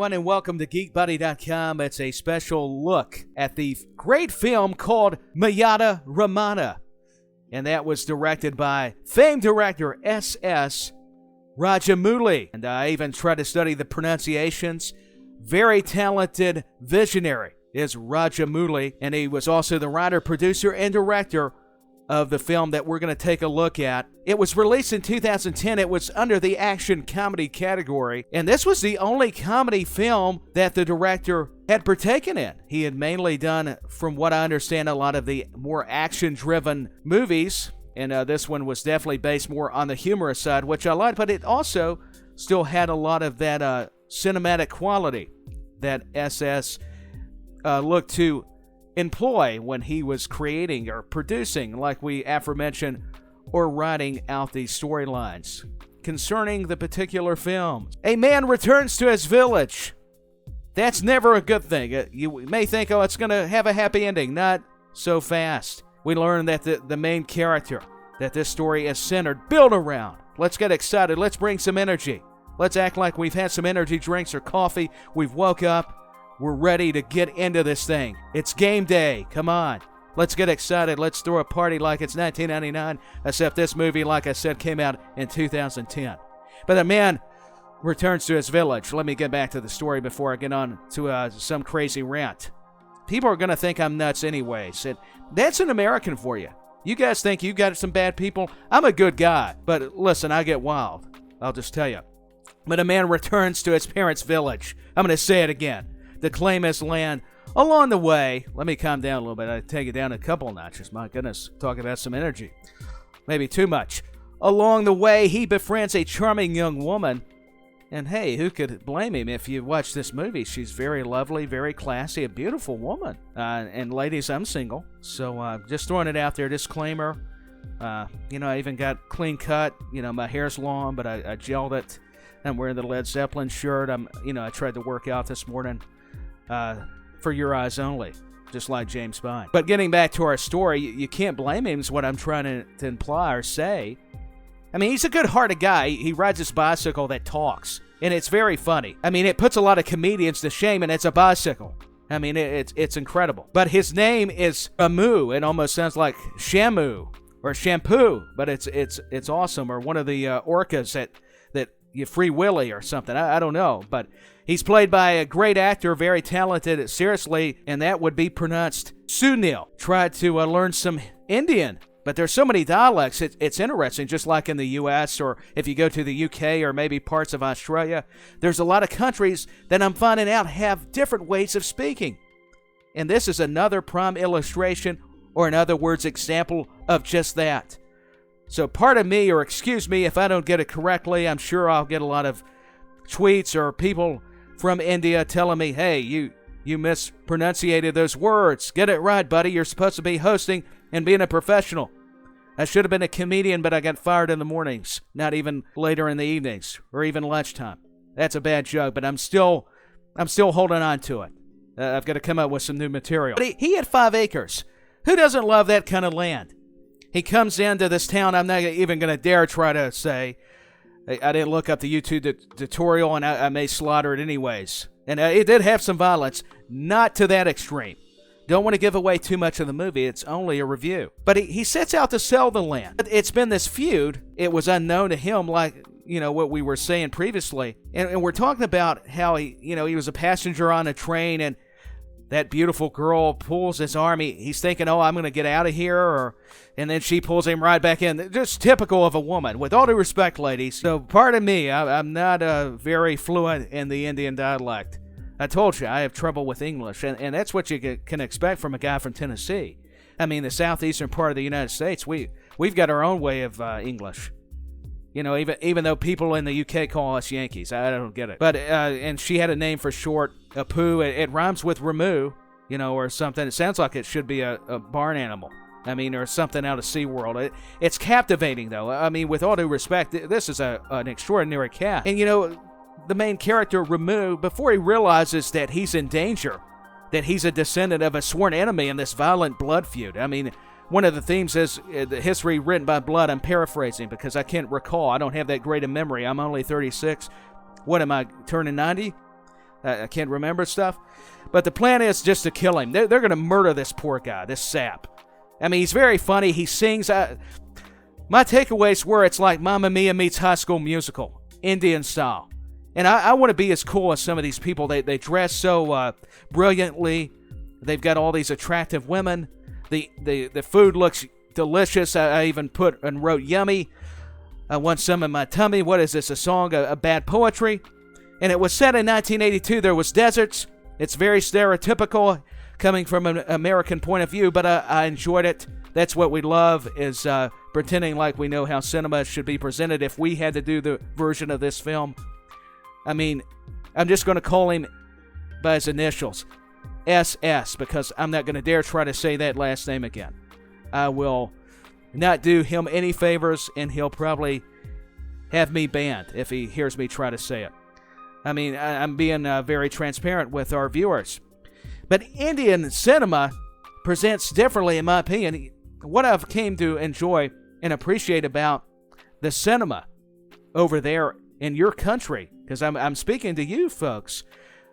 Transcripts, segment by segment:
everyone, and welcome to GeekBuddy.com. It's a special look at the great film called Maryada Ramanna, and that was directed by famed director S.S. Rajamouli. And I even tried to study the pronunciations. Very talented visionary is Rajamouli, and he was also the writer, producer, and director of the film that we're going to take a look at. It was released in 2010. It was under the action comedy category, and this was the only comedy film that the director had partaken in. He had mainly done, from what I understand, a lot of the more action-driven movies, and this one was definitely based more on the humorous side, which I liked, but it also still had a lot of that cinematic quality that SS looked to employ when he was creating or producing, like we aforementioned, or writing out these storylines concerning the particular film. A man returns to his village. That's never a good thing. You may think, oh, it's going to have a happy ending. Not so fast. We learn that the main character that this story is centered, built around. Let's get excited. Let's bring some energy. Let's act like we've had some energy drinks or coffee. We've woke up. We're ready to get into this thing. It's game day. Come on. Let's get excited. Let's throw a party like it's 1999, except this movie, like I said, came out in 2010. But a man returns to his village. Let me get back to the story before I get on to some crazy rant. People are going to think I'm nuts anyways. And that's an American for you. You guys think you got some bad people? I'm a good guy. But listen, I get wild. I'll just tell you. But a man returns to his parents' village. I'm going to say it again. To claim his land. Along the way, let me calm down a little bit. I take it down a couple notches. My goodness, talk about some energy. Maybe too much. Along the way, he befriends a charming young woman. And hey, who could blame him if you watch this movie? She's very lovely, very classy, a beautiful woman. And ladies, I'm single. So just throwing it out there, disclaimer. I even got clean cut. My hair's long, but I gelled it. I'm wearing the Led Zeppelin shirt. I tried to work out this morning. For your eyes only, just like James Bond. But getting back to our story, you can't blame him is what I'm trying to imply or say. I mean, he's a good-hearted guy. He rides this bicycle that talks, and it's very funny. I mean, it puts a lot of comedians to shame, and it's a bicycle. I mean, it's incredible. But his name is Shamu. It almost sounds like Shamu or shampoo, but it's awesome. Or one of the orcas that you Free Willy or something. I don't know, but he's played by a great actor, very talented, seriously, and that would be pronounced Sunil. Tried to learn some Indian, but there's so many dialects, it's interesting, just like in the U.S., or if you go to the U.K. or maybe parts of Australia, there's a lot of countries that I'm finding out have different ways of speaking. And this is another prime illustration, or in other words, example of just that. So pardon me, or excuse me if I don't get it correctly. I'm sure I'll get a lot of tweets or people from India telling me, hey, you mispronunciated those words. Get it right, buddy. You're supposed to be hosting and being a professional. I should have been a comedian, but I got fired in the mornings, not even later in the evenings or even lunchtime. That's a bad joke, but I'm still holding on to it. I've got to come up with some new material. But he had 5 acres. Who doesn't love that kind of land? He comes into this town. I'm not even going to dare try to say. I didn't look up the YouTube tutorial, and I may slaughter it anyways. And it did have some violence. Not to that extreme. Don't want to give away too much of the movie. It's only a review. But he sets out to sell the land. It's been this feud. It was unknown to him, like, what we were saying previously. And we're talking about how he was a passenger on a train, and that beautiful girl pulls his arm. He's thinking, oh, I'm going to get out of here. And then she pulls him right back in. Just typical of a woman. With all due respect, ladies. So pardon me. I'm not very fluent in the Indian dialect. I told you, I have trouble with English. And that's what you can expect from a guy from Tennessee. I mean, the southeastern part of the United States, we've got our own way of English. Even though people in the UK call us Yankees. I don't get it. But, and she had a name for short, Apu. It rhymes with Ramu, or something. It sounds like it should be a barn animal. I mean, or something out of SeaWorld. It's captivating, though. I mean, with all due respect, this is an extraordinary cast. And, the main character, Ramu, before he realizes that he's in danger, that he's a descendant of a sworn enemy in this violent blood feud. I mean, one of the themes is the history written by blood. I'm paraphrasing because I can't recall. I don't have that great a memory. I'm only 36. What am I, turning 90? I can't remember stuff. But the plan is just to kill him. They're going to murder this poor guy, this sap. I mean, he's very funny. He sings. My takeaways were it's like Mamma Mia meets High School Musical, Indian style. And I want to be as cool as some of these people. They dress so brilliantly. They've got all these attractive women. The food looks delicious. I even put and wrote yummy. I want some in my tummy. What is this, a song, a bad poetry? And it was set in 1982. There was deserts. It's very stereotypical coming from an American point of view, but I enjoyed it. That's what we love, is pretending like we know how cinema should be presented. If we had to do the version of this film, I mean, I'm just going to call him by his initials, SS, because I'm not going to dare try to say that last name again. I will not do him any favors, and he'll probably have me banned if he hears me try to say it. I mean, I'm being very transparent with our viewers. But Indian cinema presents differently, in my opinion. What I've came to enjoy and appreciate about the cinema over there in your country, because I'm speaking to you folks,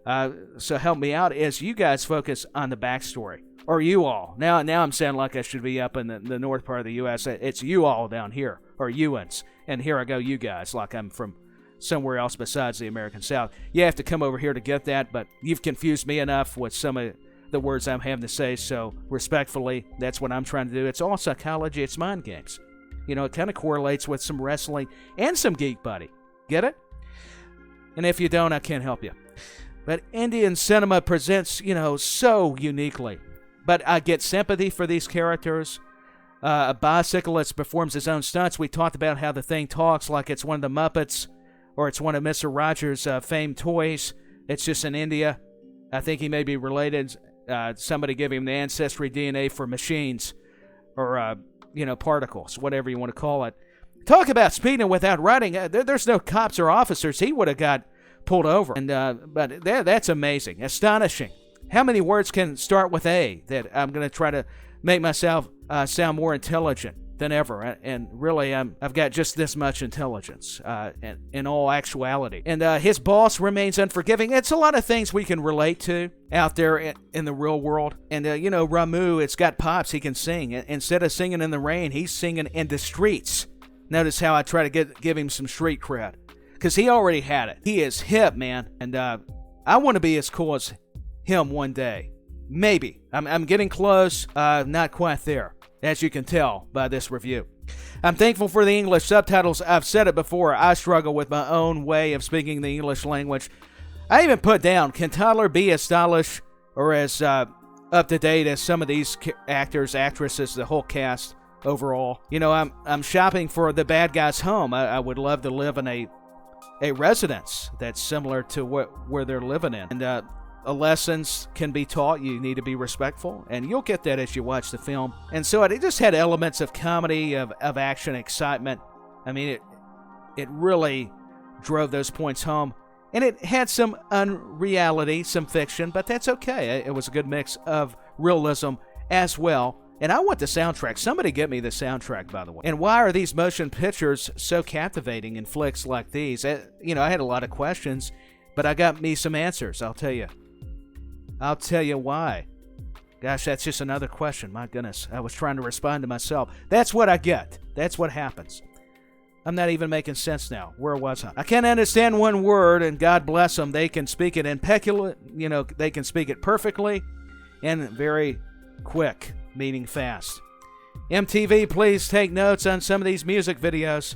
so help me out, is you guys focus on the backstory. Or you all. Now I'm sounding like I should be up in the north part of the U.S. It's you all down here, or youans. And here I go, you guys, like I'm from somewhere else besides the American South. You have to come over here to get that, but you've confused me enough with some of the words I'm having to say, so respectfully, that's what I'm trying to do. It's all psychology, it's mind games. You know, it kind of correlates with some wrestling and some GeekBuddy. Get it? And if you don't, I can't help you. But Indian cinema presents, so uniquely. But I get sympathy for these characters. A bicyclist performs his own stunts. We talked about how the thing talks like it's one of the Muppets, or it's one of Mr. Rogers' famed toys. It's just in India. I think he may be related. Somebody give him the ancestry DNA for machines, or, particles, whatever you want to call it. Talk about speeding without writing. There's no cops or officers. He would have got pulled over. But that's amazing, astonishing. How many words can start with A that I'm going to try to make myself sound more intelligent than ever? And really, I've got just this much intelligence in all actuality. And his boss remains unforgiving. It's a lot of things we can relate to out there in the real world. And, Ramu, it's got pops. He can sing. Instead of singing in the rain, he's singing in the streets. Notice how I try to give him some street cred. Because he already had it. He is hip, man. And I want to be as cool as him one day. Maybe. I'm getting close. Not quite there, as you can tell by this review. I'm thankful for the English subtitles. I've said it before. I struggle with my own way of speaking the English language. I even put down, can Tyler be as stylish or as up-to-date as some of these actors, actresses, the whole cast overall? I'm shopping for the bad guy's home. I would love to live in a residence that's similar to where they're living in. And lessons can be taught. You need to be respectful, and you'll get that as you watch the film. And so it just had elements of comedy, of action, excitement. I mean, it really drove those points home. And it had some unreality, some fiction, but that's okay. It was a good mix of realism as well. And I want the soundtrack. Somebody get me the soundtrack, by the way. And why are these motion pictures so captivating in flicks like these? I had a lot of questions, but I got me some answers, I'll tell you. I'll tell you why. Gosh, that's just another question. My goodness, I was trying to respond to myself. That's what I get. That's what happens. I'm not even making sense now. Where was I? I can't understand one word, and God bless them. They can speak it they can speak it perfectly and very quick, meaning fast. MTV, please take notes on some of these music videos.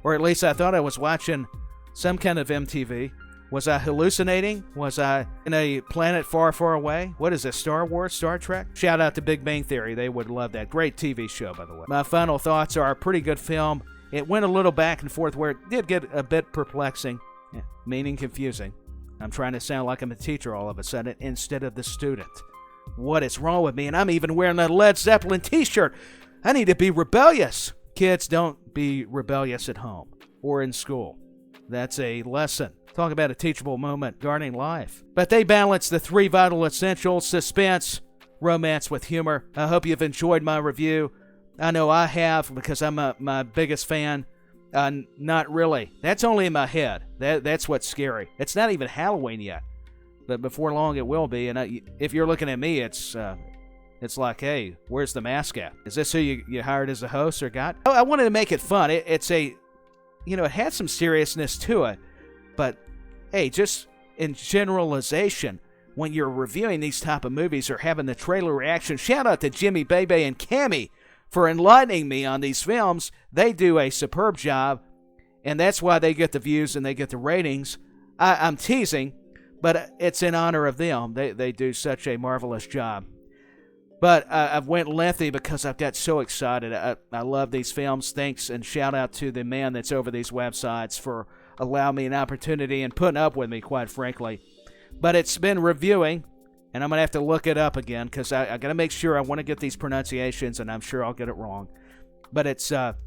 Or at least I thought I was watching some kind of MTV. Was I hallucinating? Was I in a planet far, far away? What is this, Star Wars, Star Trek? Shout out to Big Bang Theory. They would love that. Great TV show, by the way. My final thoughts are a pretty good film. It went a little back and forth where it did get a bit perplexing, meaning confusing. I'm trying to sound like I'm a teacher all of a sudden instead of the student. What is wrong with me? And I'm even wearing a Led Zeppelin t-shirt. I need to be rebellious. Kids, don't be rebellious at home or in school. That's a lesson. Talk about a teachable moment guarding life. But they balance the three vital essentials: suspense, romance with humor. I hope you've enjoyed my review. I know I have, because I'm my biggest fan. Not really. That's only in my head. That's what's scary. It's not even Halloween yet. but before long it will be. And if you're looking at me, it's like, hey, where's the mask at? Is this who you hired as a host or got? I wanted to make it fun. It had some seriousness to it, but hey, just in generalization, when you're reviewing these type of movies or having the trailer reaction, shout out to Jimmy Bebe and Cammy for enlightening me on these films. They do a superb job, and that's why they get the views and they get the ratings. I'm teasing, but it's in honor of them. They do such a marvelous job. But I've went lengthy because I've got so excited. I love these films. Thanks and shout out to the man that's over these websites for allowing me an opportunity and putting up with me, quite frankly. But it's been reviewing, and I'm going to have to look it up again because I got to make sure. I want to get these pronunciations, and I'm sure I'll get it wrong. But it's Maryada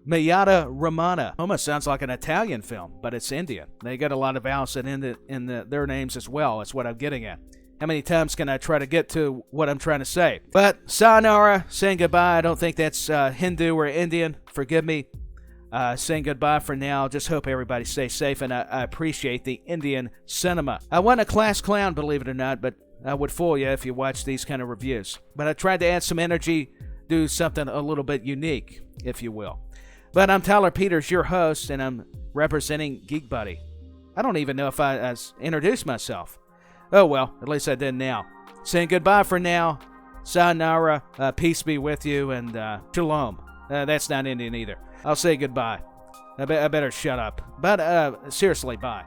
Ramanna. Almost sounds like an Italian film, but it's Indian. They got a lot of vowels in their names as well. That's what I'm getting at. How many times can I try to get to what I'm trying to say? But sayonara, saying goodbye. I don't think that's Hindu or Indian. Forgive me. Saying goodbye for now. Just hope everybody stays safe, and I appreciate the Indian cinema. I wasn't a class clown, believe it or not, but I would fool you if you watch these kind of reviews. But I tried to add some energy, do something a little bit unique, if you will. But I'm Tyler Peters, your host, and I'm representing GeekBuddy. I don't even know if I introduced myself. Oh well, at least I did now. Saying goodbye for now. Sayonara, peace be with you, and shalom. That's not Indian either. I'll say goodbye. I better shut up. But seriously, bye.